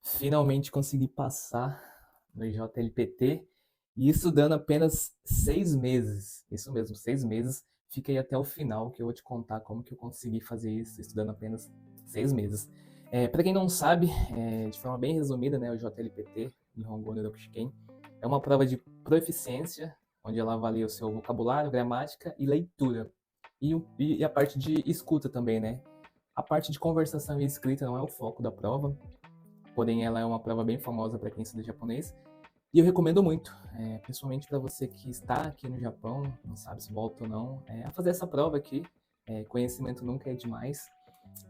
Finalmente consegui passar no JLPT, e isso dando apenas 6 meses. Isso mesmo, 6 meses. Fiquei até o final, que eu vou te contar como que eu consegui fazer isso, estudando apenas 6 meses. Para quem não sabe, de forma bem resumida, né, o JLPT, Nihongo no Rokushiken, é uma prova de proficiência, onde ela avalia o seu vocabulário, gramática e leitura. E a parte de escuta também, né? A parte de conversação e escrita não é o foco da prova, porém ela é uma prova bem famosa para quem estuda japonês. E eu recomendo muito, principalmente para você que está aqui no Japão, não sabe se volta ou não, a fazer essa prova aqui. Conhecimento nunca é demais.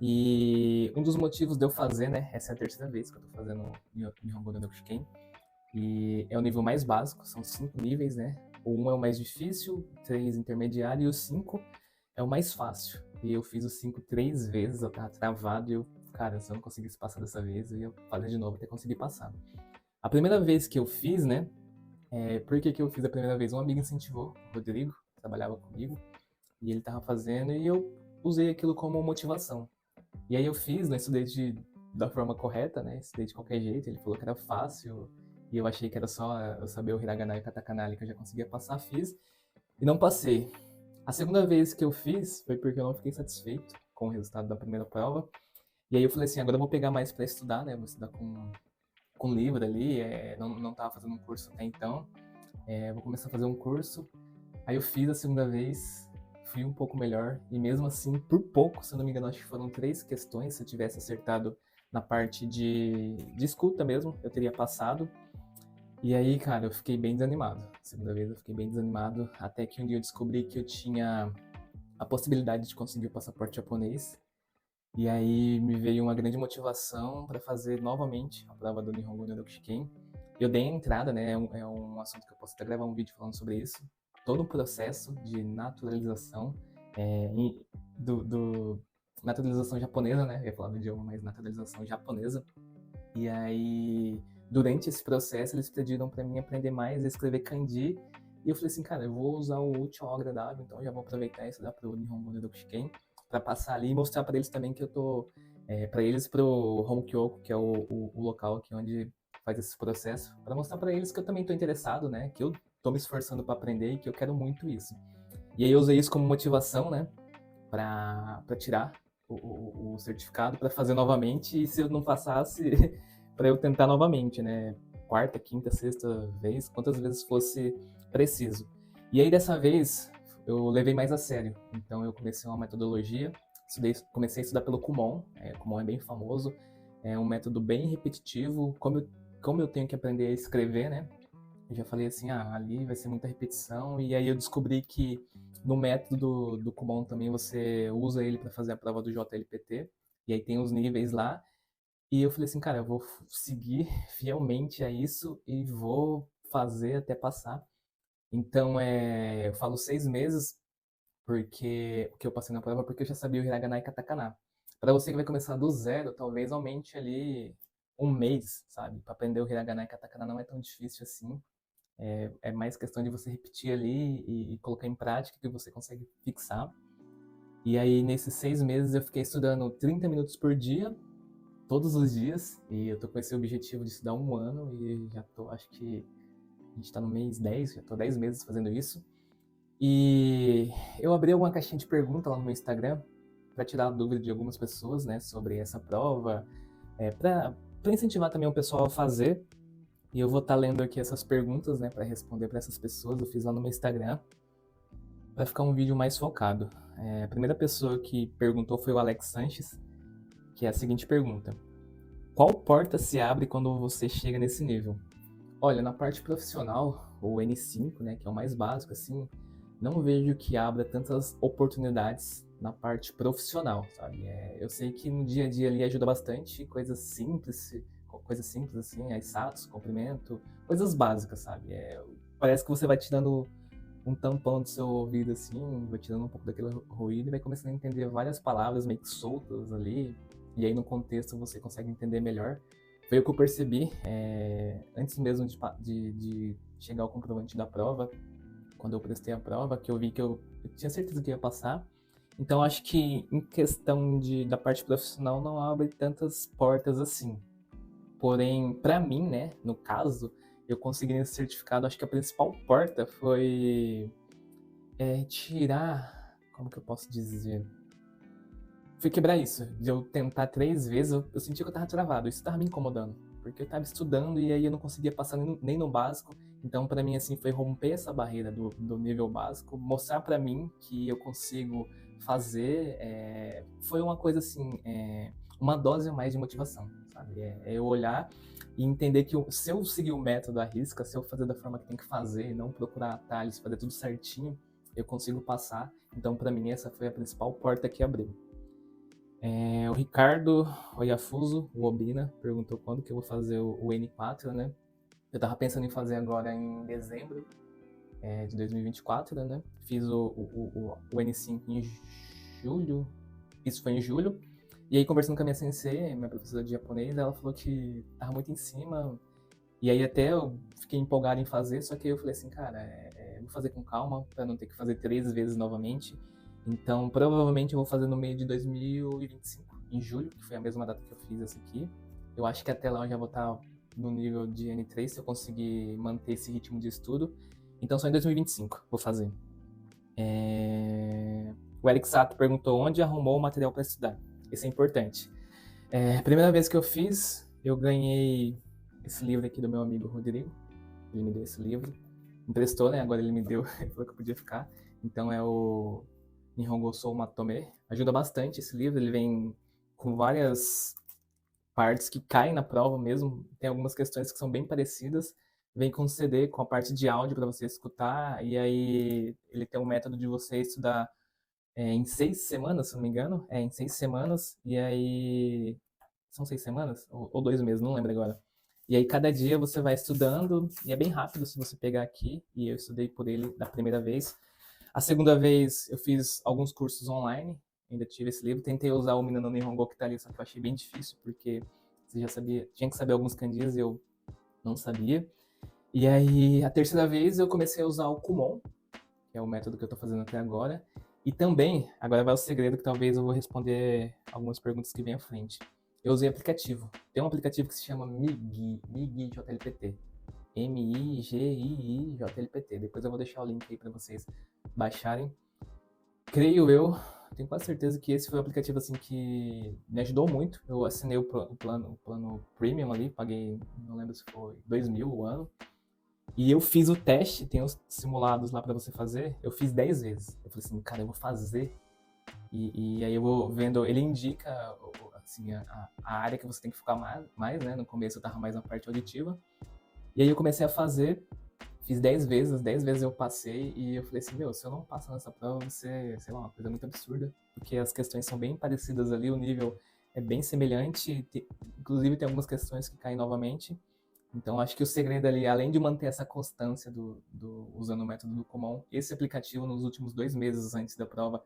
E um dos motivos de eu fazer, né, essa é a terceira vez que eu estou fazendo Nihongo no Rokushiken, e é o nível mais básico, são 5 níveis, né? O 1 é o mais difícil, 3 intermediário e o 5 é o mais fácil. E eu fiz o 5 3 vezes, eu tava travado e eu, cara, se eu não conseguisse passar dessa vez, eu ia fazer de novo até conseguir passar. A primeira vez que eu fiz, né? Por que eu fiz a primeira vez? Um amigo incentivou, o Rodrigo, que trabalhava comigo, e ele tava fazendo e eu usei aquilo como motivação. E aí eu fiz, não estudei da forma correta, né? Estudei de qualquer jeito, ele falou que era fácil, e eu achei que era só eu saber o hiragana e o katakana ali que eu já conseguia passar, fiz, e não passei. A segunda vez que eu fiz foi porque eu não fiquei satisfeito com o resultado da primeira prova. E aí eu falei assim, agora eu vou pegar mais para estudar, né? Vou estudar com livro ali, não tava fazendo um curso até então. Vou começar a fazer um curso. Aí eu fiz a segunda vez, fui um pouco melhor, e mesmo assim, por pouco, se eu não me engano, acho que foram 3 questões, se eu tivesse acertado na parte de escuta mesmo, eu teria passado. E aí, cara, eu fiquei bem desanimado. Segunda vez eu fiquei bem desanimado, até que um dia eu descobri que eu tinha a possibilidade de conseguir o passaporte japonês. E aí me veio uma grande motivação para fazer novamente a prova do Nihongo no Rokushiken. Eu dei a entrada, né? É um assunto que eu posso até gravar um vídeo falando sobre isso. Todo o processo de naturalização é, do naturalização japonesa, né? Eu ia falar do idioma, mas naturalização japonesa. E aí, durante esse processo, eles pediram para mim aprender mais a escrever kanji. E eu falei assim, cara, eu vou usar o útil ao agradável, então já vou aproveitar isso da pro Nihongo no Rokushiken para passar ali e mostrar para eles também que eu tô, para eles pro Honkyoko, que é o local aqui onde faz esse processo, para mostrar para eles que eu também tô interessado, né, que eu tô me esforçando para aprender e que eu quero muito isso. E aí eu usei isso como motivação, né, para tirar o certificado, para fazer novamente, e se eu não passasse, para eu tentar novamente, né? Quarta, quinta, sexta vez, quantas vezes fosse preciso. E aí dessa vez eu levei mais a sério. Então eu comecei uma metodologia, comecei a estudar pelo Kumon. Kumon é bem famoso, é um método bem repetitivo. Como eu tenho que aprender a escrever, né? Eu já falei assim, ali vai ser muita repetição, e aí eu descobri que no método do Kumon também você usa ele para fazer a prova do JLPT, e aí tem os níveis lá, e eu falei assim, cara, eu vou seguir fielmente a isso e vou fazer até passar. Então, eu falo 6 meses, porque o que eu passei na prova, porque eu já sabia o hiragana e katakana. Para você que vai começar do zero, talvez aumente ali um mês, sabe? Para aprender o hiragana e katakana não é tão difícil assim. É mais questão de você repetir ali e colocar em prática que você consegue fixar. E aí, nesses 6 meses, eu fiquei estudando 30 minutos por dia, todos os dias. E eu tô com esse objetivo de estudar um ano e já tô, acho que a gente tá no mês 10, já tô 10 meses fazendo isso. E eu abri alguma caixinha de pergunta lá no meu Instagram para tirar a dúvida de algumas pessoas, né, sobre essa prova, para incentivar também o pessoal a fazer. E eu vou estar lendo aqui essas perguntas, né, para responder para essas pessoas. Eu fiz lá no meu Instagram. Vai ficar um vídeo mais focado. A primeira pessoa que perguntou foi o Alex Sanches, que é a seguinte pergunta: qual porta se abre quando você chega nesse nível? Olha, na parte profissional, o N5, né, que é o mais básico, assim, não vejo que abra tantas oportunidades na parte profissional, sabe? Eu sei que no dia a dia ali ajuda bastante, coisas simples assim, as status, comprimento, coisas básicas, sabe? Parece que você vai tirando um tampão do seu ouvido assim, vai tirando um pouco daquele ruído e vai começando a entender várias palavras meio que soltas ali, e aí no contexto você consegue entender melhor. Foi o que eu percebi antes mesmo de chegar ao comprovante da prova, quando eu prestei a prova, que eu vi que eu tinha certeza que ia passar. Então acho que em questão da parte profissional não abre tantas portas assim. Porém, para mim, né, no caso, eu consegui nesse certificado, acho que a principal porta foi tirar, como que eu posso dizer? Foi quebrar isso, de eu tentar 3 vezes, eu senti que eu tava travado, isso tava me incomodando, porque eu tava estudando e aí eu não conseguia passar nem no básico, então para mim assim foi romper essa barreira do nível básico, mostrar para mim que eu consigo fazer, foi uma coisa assim, uma dose a mais de motivação, sabe? É eu olhar e entender que se eu seguir o método à risca, se eu fazer da forma que tem que fazer, não procurar atalhos, fazer tudo certinho, eu consigo passar. Então para mim essa foi a principal porta que abriu. O Ricardo Oyafuso, o Obina, perguntou quando que eu vou fazer o N4, né? Eu tava pensando em fazer agora em dezembro de 2024, né? Fiz o N5 em julho, isso foi em julho. E aí, conversando com a minha sensei, minha professora de japonês, ela falou que tava muito em cima. E aí até eu fiquei empolgado em fazer, só que eu falei assim, cara, vou fazer com calma, pra não ter que fazer 3 vezes novamente. Então, provavelmente eu vou fazer no meio de 2025, em julho, que foi a mesma data que eu fiz essa aqui. Eu acho que até lá eu já vou estar no nível de N3, se eu conseguir manter esse ritmo de estudo. Então, só em 2025 vou fazer. O Eric Sato perguntou onde arrumou o material para estudar. Isso é importante. A primeira vez que eu fiz, eu ganhei esse livro aqui do meu amigo Rodrigo. Ele me deu esse livro. Emprestou, né? Agora ele me deu. Ele falou que eu podia ficar. Então é o Nihongo Sou Matome. Ajuda bastante esse livro. Ele vem com várias partes que caem na prova mesmo. Tem algumas questões que são bem parecidas. Vem com CD, com a parte de áudio para você escutar. E aí ele tem um método de você estudar em 6 semanas, se não me engano. Em 6 semanas. E aí são 6 semanas? Ou 2 meses, não lembro agora. E aí cada dia você vai estudando, e é bem rápido se você pegar aqui, e eu estudei por ele da primeira vez. A segunda vez eu fiz alguns cursos online, ainda tive esse livro, tentei usar o Minano Nihongo que tá ali, só que eu achei bem difícil, porque você já sabia, tinha que saber alguns kanjis e eu não sabia. E aí a terceira vez eu comecei a usar o Kumon, que é o método que eu tô fazendo até agora. E também, agora vai o segredo que talvez eu vou responder algumas perguntas que vêm à frente. Eu usei aplicativo. Tem um aplicativo que se chama Migi, Migi JLPT. Migii JLPT. Depois eu vou deixar o link aí para vocês baixarem. Creio eu, tenho quase certeza que esse foi o aplicativo assim que me ajudou muito. Eu assinei o plano premium ali, paguei, não lembro se foi 2.000 o ano. E eu fiz o teste, tem os simulados lá pra você fazer, eu fiz 10 vezes. Eu falei assim, cara, eu vou fazer. E aí eu vou vendo, ele indica assim, a área que você tem que focar mais, né? No começo eu tava mais na parte auditiva. E aí eu comecei a fazer, fiz 10 vezes, 10 vezes eu passei. E eu falei assim, meu, se eu não passar nessa prova, vai ser, sei lá, uma coisa muito absurda. Porque as questões são bem parecidas ali, o nível é bem semelhante. Inclusive tem algumas questões que caem novamente. Então, acho que o segredo ali, além de manter essa constância usando o método do Kumon, esse aplicativo nos últimos 2 meses antes da prova,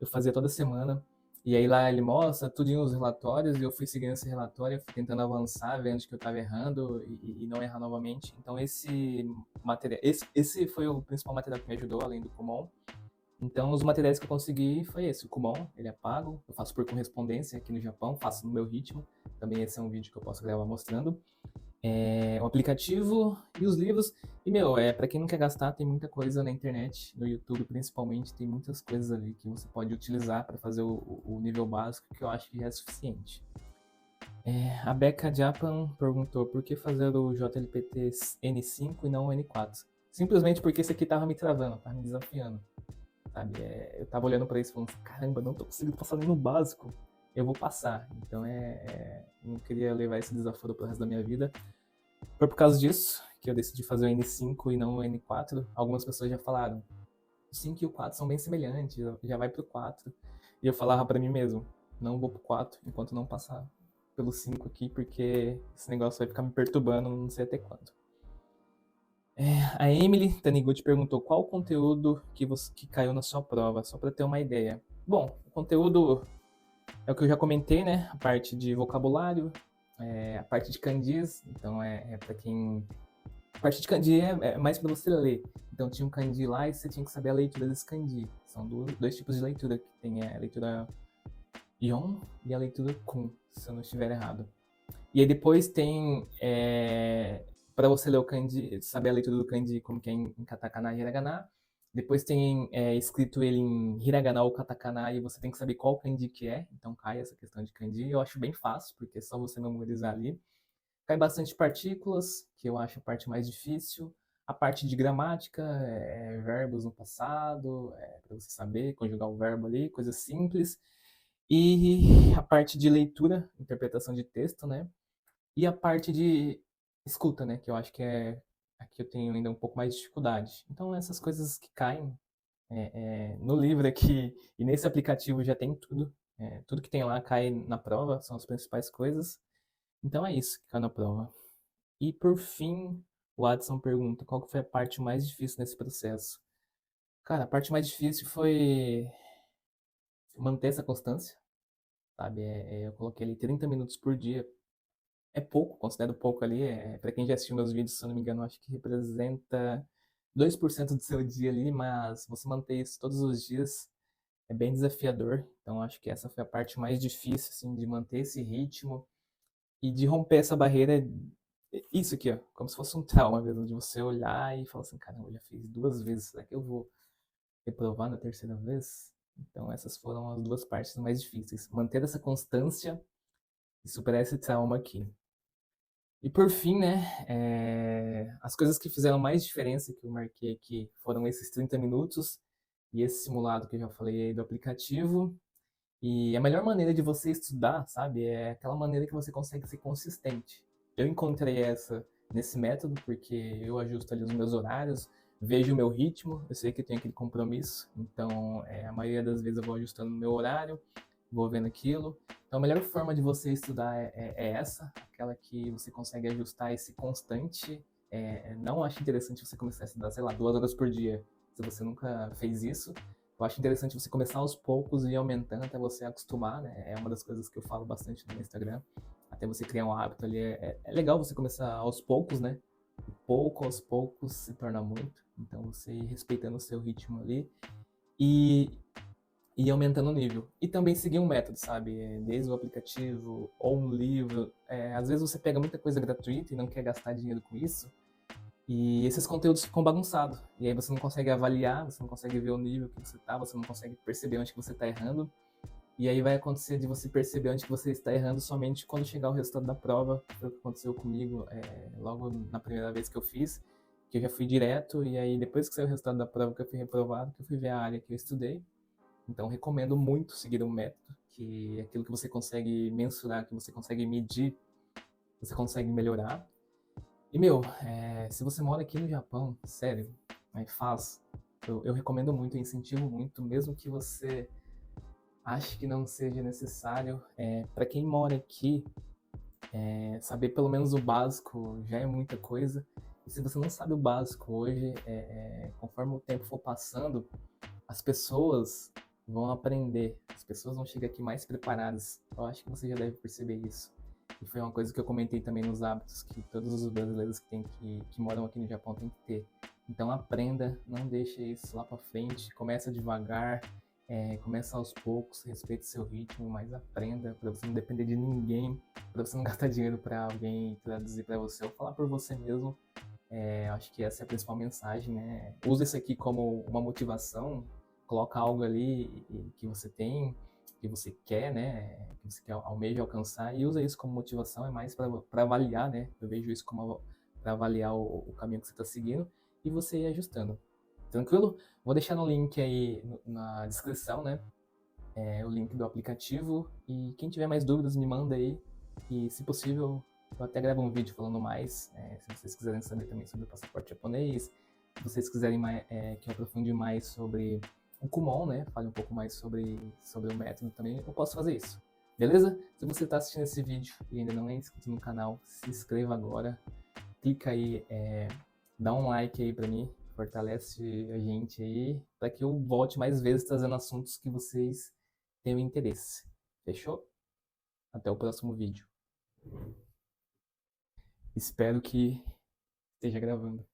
eu fazia toda semana. E aí lá ele mostra tudinho os relatórios e eu fui seguindo esse relatório, fui tentando avançar, vendo que eu estava errando e não errar novamente. Então esse foi o principal material que me ajudou, além do Kumon. Então os materiais que eu consegui foi esse, o Kumon, ele é pago, eu faço por correspondência aqui no Japão, faço no meu ritmo. Também esse é um vídeo que eu posso gravar mostrando o aplicativo e os livros. E, meu, para quem não quer gastar, tem muita coisa na internet, no YouTube principalmente, tem muitas coisas ali que você pode utilizar para fazer o nível básico, que eu acho que já é suficiente. A Becca Japan perguntou por que fazer o JLPT N5 e não o N4. Simplesmente porque esse aqui tava me travando, tava me desafiando. Sabe? Eu tava olhando para isso e falando, caramba, não tô conseguindo passar nem no básico. Eu vou passar. Então não queria levar esse desaforo pro resto da minha vida. Foi por causa disso que eu decidi fazer o N5 e não o N4. Algumas pessoas já falaram, o 5 e o 4 são bem semelhantes, já vai pro 4. E eu falava para mim mesmo, não vou pro 4 enquanto não passar pelo 5 aqui, porque esse negócio vai ficar me perturbando, não sei até quando. A Emily Taniguchi perguntou qual o conteúdo que caiu na sua prova, só para ter uma ideia. Bom, o conteúdo é o que eu já comentei, né? A parte de vocabulário, a parte de kanjis, então para quem... A parte de kanji é mais para você ler. Então tinha um kanji lá e você tinha que saber a leitura desse kanji. São dois tipos de leitura, que tem a leitura Yon e a leitura Kun, se eu não estiver errado. E aí depois tem, para você ler o kanji, saber a leitura do kanji, como que é em katakana e hiragana. Depois tem escrito ele em hiragana ou katakana e você tem que saber qual kanji que é. Então cai essa questão de kanji. Eu acho bem fácil, porque é só você memorizar ali. Cai bastante partículas, que eu acho a parte mais difícil. A parte de gramática, verbos no passado, para você saber conjugar o verbo ali, coisas simples. E a parte de leitura, interpretação de texto, né? E a parte de escuta, né? Que eu acho que é aqui eu tenho ainda um pouco mais de dificuldade. Então, essas coisas que caem no livro aqui e nesse aplicativo já tem tudo. Tudo que tem lá cai na prova, são as principais coisas. Então é isso que cai na prova. E por fim, o Adson pergunta qual que foi a parte mais difícil nesse processo. Cara, a parte mais difícil foi manter essa constância, sabe? Eu coloquei ali 30 minutos por dia. É pouco, considero pouco ali. Para quem já assistiu meus vídeos, se eu não me engano, acho que representa 2% do seu dia ali, mas você manter isso todos os dias é bem desafiador. Então acho que essa foi a parte mais difícil, assim, de manter esse ritmo e de romper essa barreira. Isso aqui, ó, como se fosse um trauma mesmo, de você olhar e falar assim, caramba, eu já fiz 2 vezes, será que eu vou reprovar na terceira vez? Então essas foram as duas partes mais difíceis. Manter essa constância e superar esse trauma aqui. E por fim, né, as coisas que fizeram mais diferença que eu marquei aqui foram esses 30 minutos e esse simulado que eu já falei aí do aplicativo. E a melhor maneira de você estudar, sabe, é aquela maneira que você consegue ser consistente. Eu encontrei essa nesse método porque eu ajusto ali os meus horários, vejo o meu ritmo, eu sei que eu tenho aquele compromisso, então a maioria das vezes eu vou ajustando o meu horário, vou vendo aquilo. Então a melhor forma de você estudar é essa, aquela que você consegue ajustar esse constante. Não acho interessante você começar a estudar, sei lá, 2 horas por dia, se você nunca fez isso. Eu acho interessante você começar aos poucos e ir aumentando até você acostumar, né? É uma das coisas que eu falo bastante no meu Instagram. Até você criar um hábito ali. É legal você começar aos poucos, né? Pouco aos poucos se torna muito. Então você ir respeitando o seu ritmo ali e ir aumentando o nível. E também seguir um método, sabe? Desde o aplicativo ou um livro. Às vezes você pega muita coisa gratuita e não quer gastar dinheiro com isso. E esses conteúdos ficam bagunçados. E aí você não consegue avaliar, você não consegue ver o nível que você tá, você não consegue perceber onde que você está errando. E aí vai acontecer de você perceber onde que você está errando somente quando chegar o resultado da prova. Foi o que aconteceu comigo logo na primeira vez que eu fiz, que eu já fui direto, e aí depois que saiu o resultado da prova que eu fui reprovado, que eu fui ver a área que eu estudei. Então recomendo muito seguir um método, que é aquilo que você consegue mensurar, que você consegue medir, você consegue melhorar. E, meu, se você mora aqui no Japão, sério, faz. Eu recomendo muito, eu incentivo muito, mesmo que você ache que não seja necessário. Para quem mora aqui, saber pelo menos o básico já é muita coisa. E se você não sabe o básico hoje, conforme o tempo for passando, as pessoas vão aprender, as pessoas vão chegar aqui mais preparadas. Eu acho que você já deve perceber isso. E foi uma coisa que eu comentei também nos hábitos que todos os brasileiros que moram aqui no Japão têm que ter. Então aprenda, não deixe isso lá para frente, começa devagar, começa aos poucos, respeite seu ritmo, mas aprenda para você não depender de ninguém, para você não gastar dinheiro para alguém traduzir para você ou falar por você mesmo. Acho que essa é a principal mensagem, né? Usa isso aqui como uma motivação, coloca algo ali que você tem, que você quer, né? Que você quer almeja alcançar e usa isso como motivação, é mais para avaliar, né? Eu vejo isso como para avaliar o caminho que você está seguindo e você ir ajustando. Tranquilo? Vou deixar no link aí na descrição, né? O link do aplicativo e quem tiver mais dúvidas me manda aí e se possível eu até gravo um vídeo falando mais, se vocês quiserem saber também sobre o passaporte japonês, se vocês quiserem que eu aprofunde mais sobre o Kumon, né, fale um pouco mais sobre o método também, eu posso fazer isso. Beleza? Se você está assistindo esse vídeo e ainda não é inscrito no canal, se inscreva agora, clica aí, dá um like aí pra mim, fortalece a gente aí, para que eu volte mais vezes trazendo assuntos que vocês tenham interesse. Fechou? Até o próximo vídeo. Espero que esteja gravando.